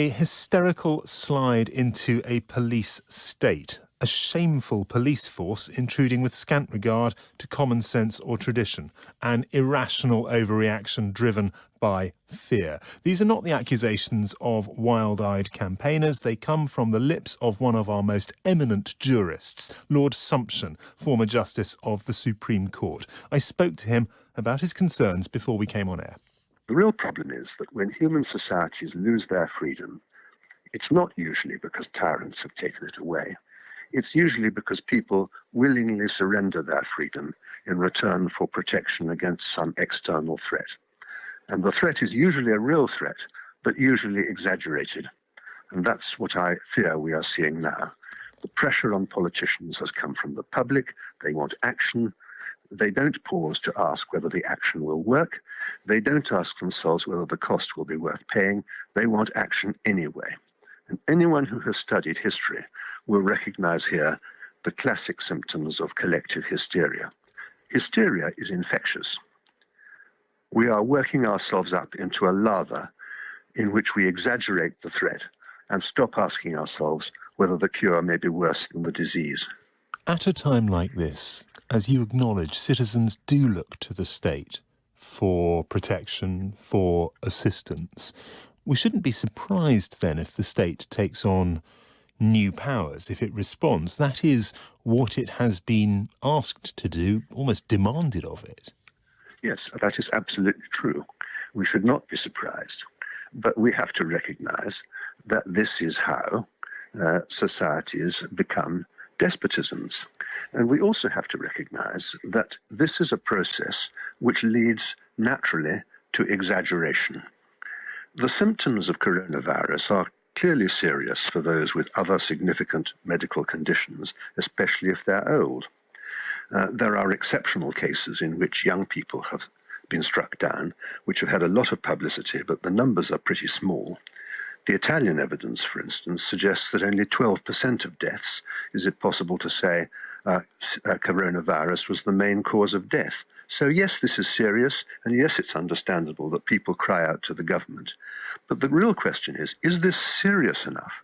A hysterical slide into a police state, a shameful police force intruding with scant regard to common sense or tradition, an irrational overreaction driven by fear. These are not the accusations of wild-eyed campaigners. They come from the lips of one of our most eminent jurists, Lord Sumption, former Justice of the Supreme Court. I spoke to him about his concerns before we came on air. The real problem is that when human societies lose their freedom, it's not usually because tyrants have taken it away. It's usually because people willingly surrender their freedom in return for protection against some external threat. And the threat is usually a real threat, but usually exaggerated. And that's what I fear we are seeing now. The pressure on politicians has come from the public. They want action. They don't pause to ask whether the action will work. They don't ask themselves whether the cost will be worth paying. They want action anyway. And anyone who has studied history will recognize here the classic symptoms of collective hysteria. Hysteria is infectious. We are working ourselves up into a lather in which we exaggerate the threat and stop asking ourselves whether the cure may be worse than the disease. At a time like this, as you acknowledge, citizens do look to the state for protection, for assistance. We shouldn't be surprised then if the state takes on new powers, if it responds. That is what it has been asked to do, almost demanded of it. Yes, that is absolutely true. We should not be surprised. But we have to recognize that this is how societies become despotisms. And we also have to recognize that this is a process which leads naturally to exaggeration. The symptoms of coronavirus are clearly serious for those with other significant medical conditions, especially if they're old. There are exceptional cases in which young people have been struck down, which have had a lot of publicity, but the numbers are pretty small. The Italian evidence, for instance, suggests that only 12% of deaths, is it possible to say, coronavirus was the main cause of death. So yes, this is serious, and yes, it's understandable that people cry out to the government. But the real question is this serious enough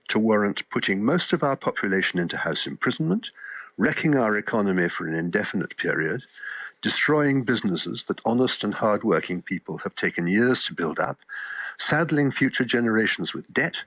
to warrant putting most of our population into house imprisonment, wrecking our economy for an indefinite period, destroying businesses that honest and hard-working people have taken years to build up, saddling future generations with debt,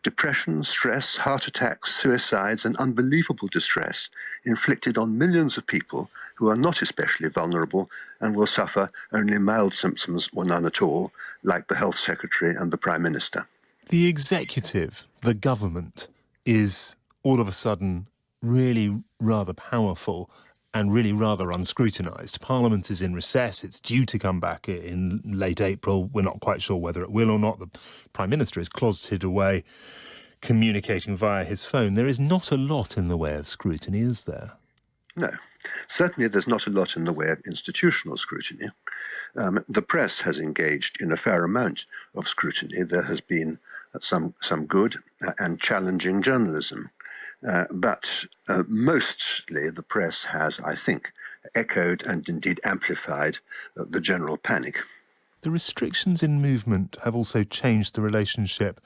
depression, stress, heart attacks, suicides, and unbelievable distress inflicted on millions of people who are not especially vulnerable and will suffer only mild symptoms or none at all, like the Health Secretary and the Prime Minister. The executive, the government, is all of a sudden really rather powerful and really rather unscrutinised. Parliament is in recess. It's due to come back in late April. We're not quite sure whether it will or not. The Prime Minister is closeted away, communicating via his phone. There is not a lot in the way of scrutiny, is there? No. Certainly there's not a lot in the way of institutional scrutiny. The press has engaged in a fair amount of scrutiny. There has been some good and challenging journalism. But mostly the press has, I think, echoed and indeed amplified the general panic. The restrictions in movement have also changed the relationship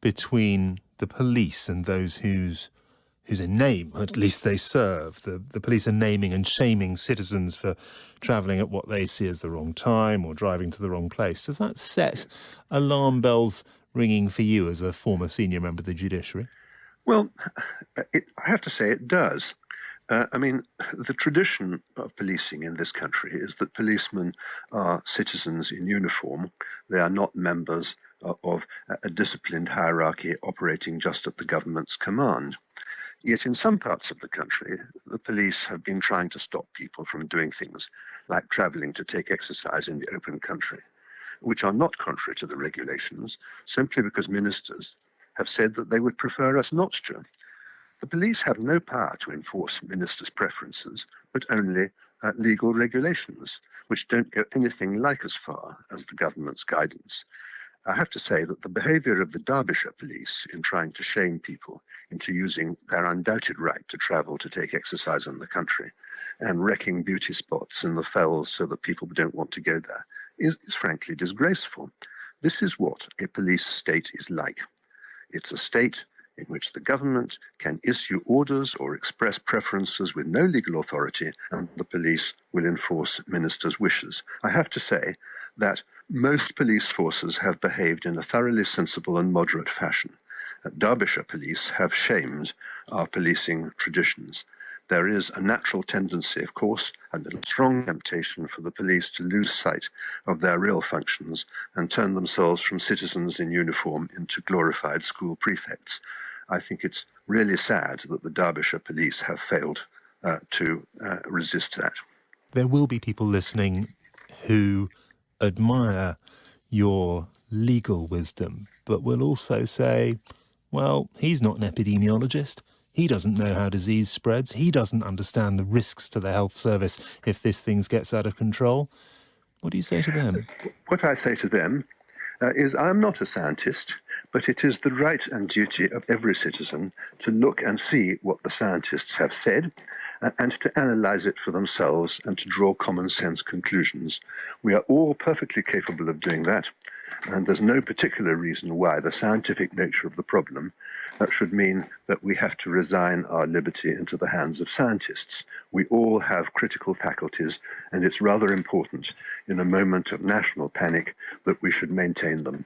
between the police and those whose in name, at least, they serve. The police are naming and shaming citizens for travelling at what they see as the wrong time or driving to the wrong place. Does that set alarm bells ringing for you as a former senior member of the judiciary? Well, I have to say it does. The tradition of policing in this country is that policemen are citizens in uniform. They are not members of a disciplined hierarchy operating just at the government's command. Yet in some parts of the country, the police have been trying to stop people from doing things like travelling to take exercise in the open country, which are not contrary to the regulations, simply because ministers have said that they would prefer us not to. The police have no power to enforce ministers' preferences, but only legal regulations, which don't go anything like as far as the government's guidance. I have to say that the behaviour of the Derbyshire police in trying to shame people into using their undoubted right to travel to take exercise in the country and wrecking beauty spots in the fells so that people don't want to go there is frankly disgraceful. This is what a police state is like. It's a state in which the government can issue orders or express preferences with no legal authority, and the police will enforce ministers' wishes. I have to say that most police forces have behaved in a thoroughly sensible and moderate fashion. Derbyshire police have shamed our policing traditions. There is a natural tendency, of course, and a strong temptation for the police to lose sight of their real functions and turn themselves from citizens in uniform into glorified school prefects. I think it's really sad that the Derbyshire police have failed to resist that. There will be people listening who admire your legal wisdom, but will also say, well, he's not an epidemiologist. He doesn't know how disease spreads. He doesn't understand the risks to the health service if this thing gets out of control. What do you say to them? What I say to them is I'm not a scientist, but it is the right and duty of every citizen to look and see what the scientists have said and to analyze it for themselves and to draw common sense conclusions. We are all perfectly capable of doing that, and there's no particular reason why the scientific nature of the problem should mean that we have to resign our liberty into the hands of scientists. We all have critical faculties, and it's rather important in a moment of national panic that we should maintain them.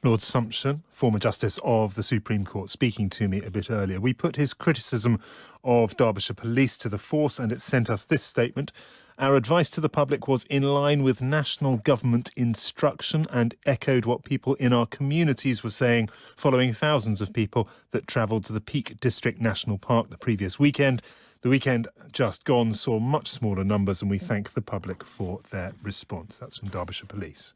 Lord Sumption, former Justice of the Supreme Court, speaking to me a bit earlier. We put his criticism of Derbyshire Police to the force, and it sent us this statement. Our advice to the public was in line with national government instruction and echoed what people in our communities were saying following thousands of people that travelled to the Peak District National Park the previous weekend. The weekend just gone saw much smaller numbers, and we thank the public for their response. That's from Derbyshire Police.